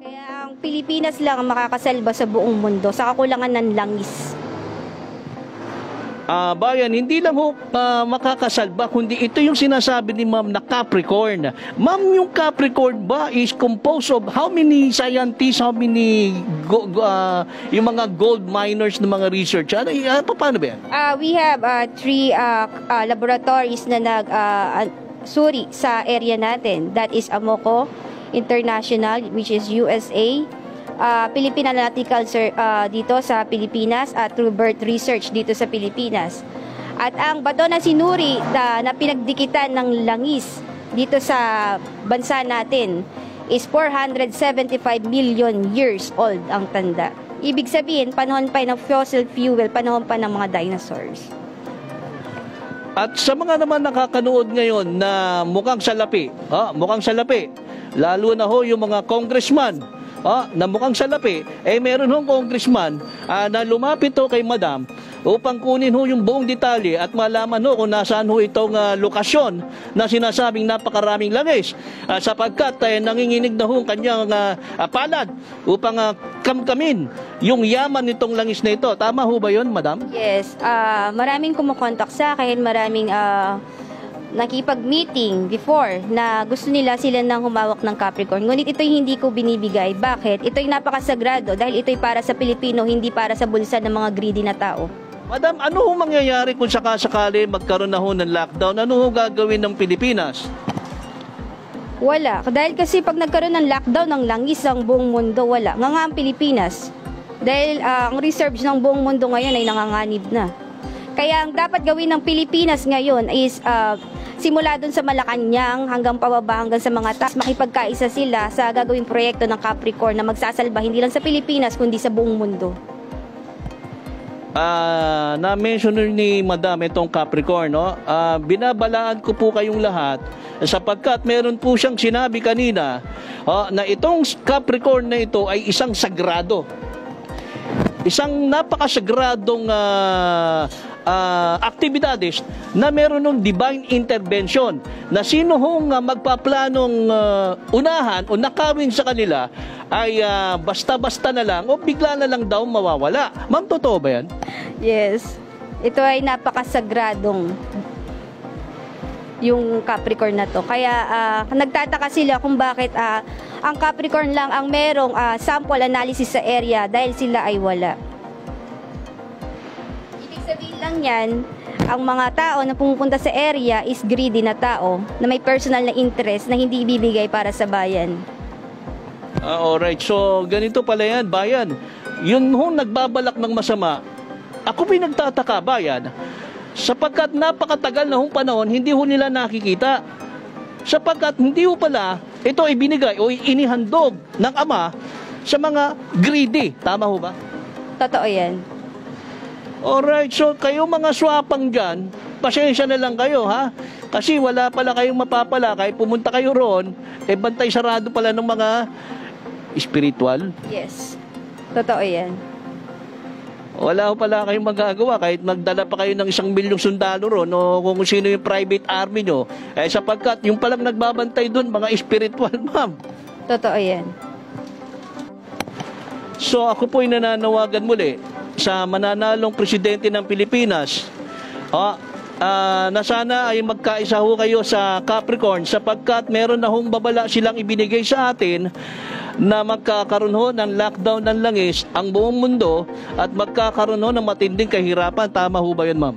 Kaya ang Pilipinas lang ang makakasalba sa buong mundo sa kakulangan ng langis. Bayan, hindi lang ho makakasalba, kundi ito yung sinasabi ni Ma'am na Capricorn. Ma'am, yung Capricorn ba is composed of how many scientists, how many yung mga gold miners ng mga research? Paano ba yan? We have three laboratories na suri sa area natin. That is Amoco International, which is USA, Philippine Analytical dito sa Pilipinas, at True Birth Research dito sa Pilipinas. At ang bato na sinuri na pinagdikitan ng langis dito sa bansa natin is 475 million years old ang tanda. Ibig sabihin, panahon pa ng fossil fuel, panahon pa ng mga dinosaurs. At sa mga naman nakakanood ngayon na mukhang salapi, lalo na ho yung mga congressman, na mukhang salapi, meron hong congressman na lumapit ho kay Madam upang kunin ho yung buong detalye at malaman ho kung nasaan ho itong lokasyon na sinasabing napakaraming langis, sapagkat nanginginig na ho kanyang palad upang kamkamin yung yaman nitong langis na ito. Tama ho ba yun, Madam? Yes, maraming kumukontak sa akin, maraming nakipag-meeting before na gusto nila sila nang humawak ng Capricorn. Ngunit ito'y hindi ko binibigay. Bakit? Ito'y napakasagrado dahil ito'y para sa Pilipino, hindi para sa bulsa ng mga greedy na tao. Madam, ano ho mangyayari kung sakasakali magkaroon na ho ng lockdown? Ano ho gagawin ng Pilipinas? Wala. Dahil kasi pag nagkaroon ng lockdown ng langis ang buong mundo, wala. Nga ang Pilipinas. Dahil ang reserves ng buong mundo ngayon ay nanganganib na. Kaya ang dapat gawin ng Pilipinas ngayon is simula dun sa Malacanang hanggang pababa hanggang sa mga taas, makipagkaisa sila sa gagawing proyekto ng Capricorn na magsasalba hindi lang sa Pilipinas kundi sa buong mundo. Na-mention ni Madam itong Capricorn, no? Binabalaan ko po kayong lahat sapagkat meron po siyang sinabi kanina na itong Capricorn na ito ay isang sagrado. Isang napakasagradong aktibidades na meron ng divine intervention na sino hong magpaplanong unahan o nakawin sa kanila ay basta-basta na lang o bigla na lang daw mawawala. Ma'am, totoo ba yan? Yes. Ito ay napakasagradong yung Capricorn na to. Kaya nagtataka sila kung bakit ang Capricorn lang ang merong sample analysis sa area dahil sila ay wala. Sabihin lang yan, ang mga tao na pumupunta sa area is greedy na tao na may personal na interest na hindi ibibigay para sa bayan. Alright, so ganito pala yan, bayan. Yun hong nagbabalak ng masama, ako pinagtataka, bayan, sapagkat napakatagal na hong panahon, hindi ho nila nakikita. Sapagkat hindi ho pala ito ibinigay o inihandog ng Ama sa mga greedy. Tama ho ba? Totoo yan. Alright, so kayo mga swapang dyan, pasensya na lang kayo, ha? Kasi wala pala kayong mapapala, kahit pumunta kayo roon, bantay sarado pala ng mga spiritual. Yes, totoo yan. Wala ho pala kayong magagawa, kahit magdala pa kayo ng 1 milyong sundalo roon, o kung sino yung private army nyo, sapagkat yung palang nagbabantay doon, mga spiritual, ma'am. Totoo yan. So ako po'y nananawagan muli sa mananalong presidente ng Pilipinas na sana ay magkaisa ho kayo sa Capricorn sapagkat meron na hong babala silang ibinigay sa atin na magkakaroon ho ng lockdown ng langis ang buong mundo at magkakaroon ho ng matinding kahirapan. Tama ho ba yun, ma'am?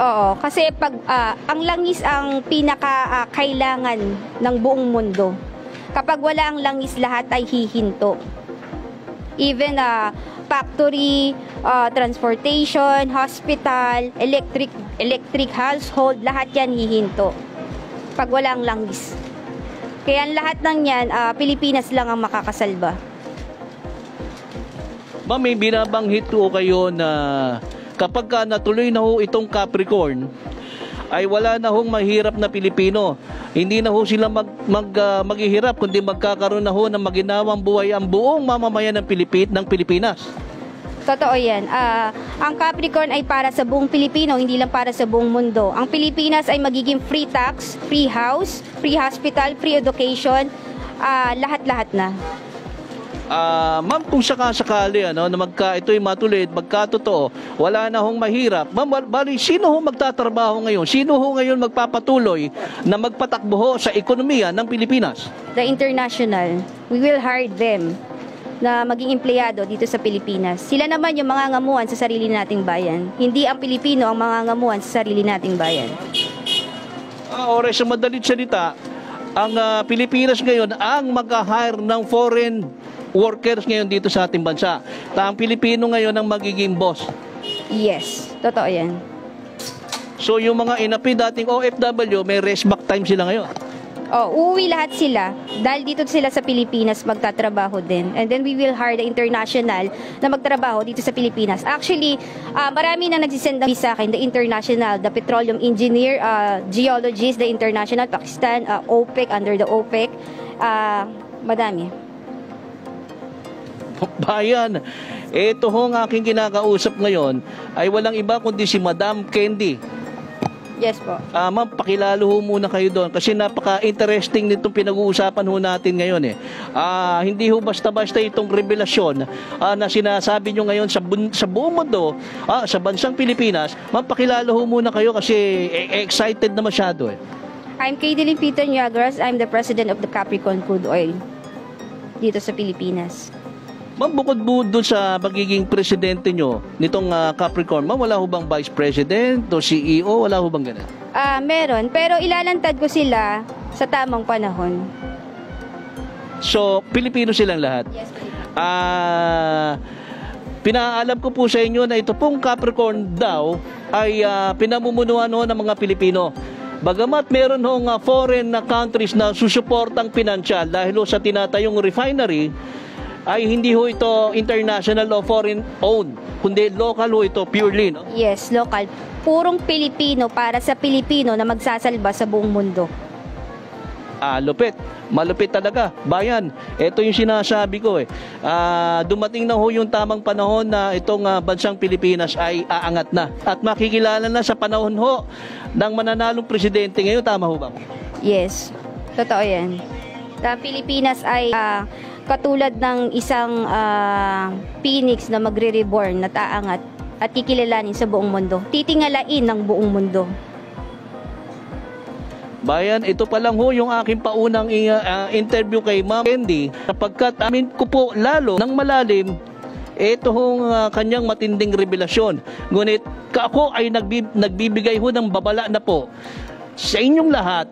Oo, kasi pag ang langis ang pinaka-kailangan ng buong mundo. Kapag wala ang langis, lahat ay hihinto. Even factory, transportation, hospital, electric household, lahat yan hihinto pag walang langis. Kaya lahat ng yan, Pilipinas lang ang makakasalba. Ma'am, may binabanghit ko kayo na kapag natuloy na ho itong Capricorn, ay wala na hong mahirap na Pilipino. Hindi na ho sila maghihirap, kundi magkakaroon na ho ng maginawang buhay ang buong mamamayan ng Pilipinas. Totoo yan. Ang Capricorn ay para sa buong Pilipino, hindi lang para sa buong mundo. Ang Pilipinas ay magiging free tax, free house, free hospital, free education, lahat-lahat na. Ma'am, kung sakasakali na ito'y matuloy at magkatotoo, wala na hong mahirap. Ma'am, bali, sino ho magtatrabaho ngayon? Sino ho ngayon magpapatuloy na magpatakbo ho sa ekonomiya ng Pilipinas? The international, we will hire them na maging empleyado dito sa Pilipinas. Sila naman yung mga ngamuhan sa sarili nating bayan. Hindi ang Pilipino ang mga ngamuhan sa sarili nating bayan. Sa madalit salita, ang Pilipinas ngayon ang mag-hire ng foreign workers ngayon dito sa ating bansa. Ang Pilipino ngayon ang magiging boss. Yes, totoo yan. So yung mga inapi dating OFW, may rest back time sila ngayon. Uuwi lahat sila dahil dito sila sa Pilipinas magtatrabaho din. And then we will hire the international na magtrabaho dito sa Pilipinas. Actually, marami na nagsisend ng visa sa akin, the international, the petroleum engineer, geologist, the international, Pakistan, OPEC, under the OPEC. Madami. Bayan, ito hong aking kinakausap ngayon ay walang iba kundi si Madam Candy. Yes po. Ma'am, pakilalo ho muna kayo doon kasi napaka-interesting nitong pinag-uusapan ho natin ngayon eh. Hindi ho basta-basta itong revelasyon na sinasabi nyo ngayon sa buong mundo, sa bansang Pilipinas. Ma'am, pakilalo ho muna kayo kasi excited na masyado eh. I'm Kaylin Peter Niagras. I'm the president of the Capricorn Crude Oil dito sa Pilipinas. Ma'am, bukod doon sa pagiging presidente nyo nitong Capricorn, ma'am, wala ho bang vice president o CEO? Wala ho bang ganun? Meron, pero ilalantad ko sila sa tamang panahon. So, Pilipino silang lahat? Yes, pinaalam ko po sa inyo na ito pong Capricorn daw ay pinamumunuan ng mga Pilipino. Bagamat meron hong foreign countries na susuportang pinansyal dahil sa tinatayong refinery, ay hindi ho ito international o foreign owned, kundi local ho ito, purely, no? Yes, local. Purong Pilipino para sa Pilipino na magsasalba sa buong mundo. Lupit. Malupit talaga. Bayan, ito yung sinasabi ko eh. Dumating na ho yung tamang panahon na itong bansang Pilipinas ay aangat na. At makikilala na sa panahon ho ng mananalong presidente ngayon. Tama ho ba? Yes, totoo yan. Sa Pilipinas ay katulad ng isang phoenix na magre-reborn na taangat at kikilalanin sa buong mundo. Titingalain ng buong mundo. Bayan, ito pa lang ho yung aking paunang interview kay Ma'am Candy sapagkat amin ko po lalo ng malalim ito hong kanyang matinding revelasyon. Ngunit ako ay nagbibigay ho ng babala na po sa inyong lahat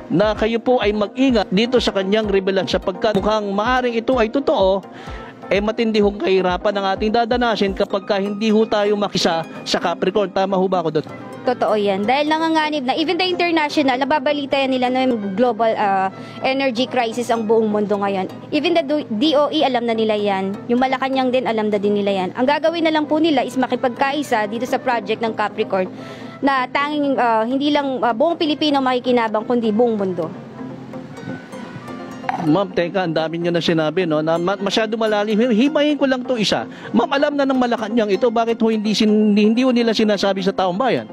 na kayo po ay mag-ingat dito sa kanyang revelasyon sapagkat mukhang maaring ito ay totoo, matindi hong kahirapan ang ating dadanasin kapag hindi ho tayo makisa sa Capricorn. Tama ho ba ako doon? Totoo yan. Dahil nanganganib na, even the international, nababalita yan nila na yung global energy crisis ang buong mundo ngayon. Even the DOE, alam na nila yan. Yung Malacanang din, alam na din nila yan. Ang gagawin na lang po nila is makipagkaisa dito sa project ng Capricorn na tanging hindi lang buong Pilipino makikinabang kundi buong mundo. Ma'am, teka, ang dami nyo na sinabi, no? Na masyado malalim. Himayin ko lang to isa. Ma'am, alam na ng Malacanang ito, bakit ho hindi ho nila sinasabi sa taong bayan?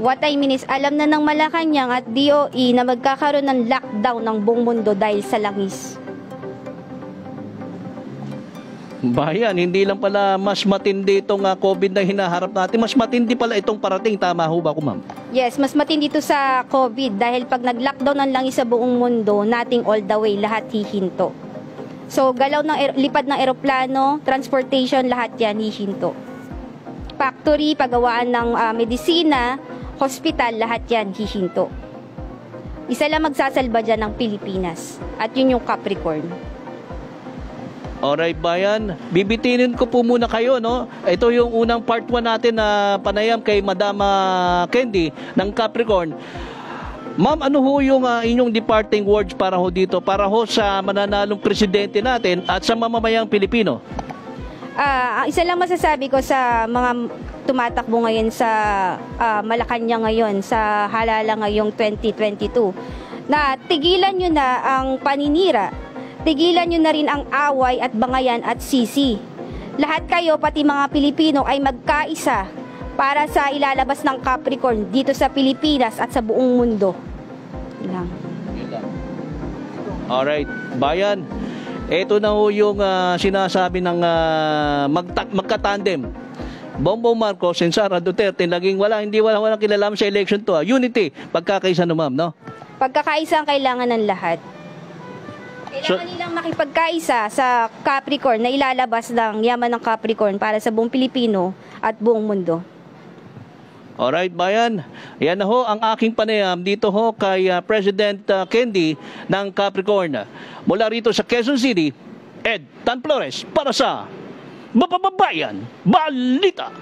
What I mean is, alam na ng Malacanang at DOE na magkakaroon ng lockdown ng buong mundo dahil sa langis. Bayan, hindi lang pala mas matindi itong COVID na hinaharap natin, mas matindi pala itong parating. Tama ho ba ko, ma'am? Yes, mas matindi ito sa COVID dahil pag nag-lockdown ng langis sa buong mundo, nating all the way, lahat hihinto. So, galaw ng lipad ng eroplano, transportation, lahat yan hihinto. Factory, paggawaan ng medisina, hospital, lahat yan hihinto. Isa lang magsasalba dyan ng Pilipinas at yun yung Capricorn. Alright, bayan. Bibitinin ko po muna kayo, no? Ito yung unang part 1 natin na panayam kay Madam Candy ng Capricorn. Ma'am, ano ho yung inyong departing words para ho dito, para ho sa mananalong presidente natin at sa mamamayang Pilipino? Isa lang masasabi ko sa mga tumatakbo ngayon sa Malacanang ngayon, sa halala ngayong 2022, na tigilan nyo na ang paninira. Tigilan nyo na rin ang away at bangayan at sisi. Lahat kayo, pati mga Pilipino, ay magkaisa para sa ilalabas ng Capricorn dito sa Pilipinas at sa buong mundo. Yun lang. Alright, bayan. Ito na ho yung sinasabi ng magkatandem. Bongbong Marcos and Sara Duterte, walang kinalaman sa election to. Unity, pagkakaisa no ma'am, no? Pagkakaisa ang kailangan ng lahat. Kailangan nilang makipagkaisa sa Capricorn na ilalabas ng yaman ng Capricorn para sa buong Pilipino at buong mundo. Alright, bayan. Yan na ho ang aking panayam dito ho kay President Candy ng Capricorn. Mula rito sa Quezon City, Ed Tan Flores para sa Mapapabayan Balita.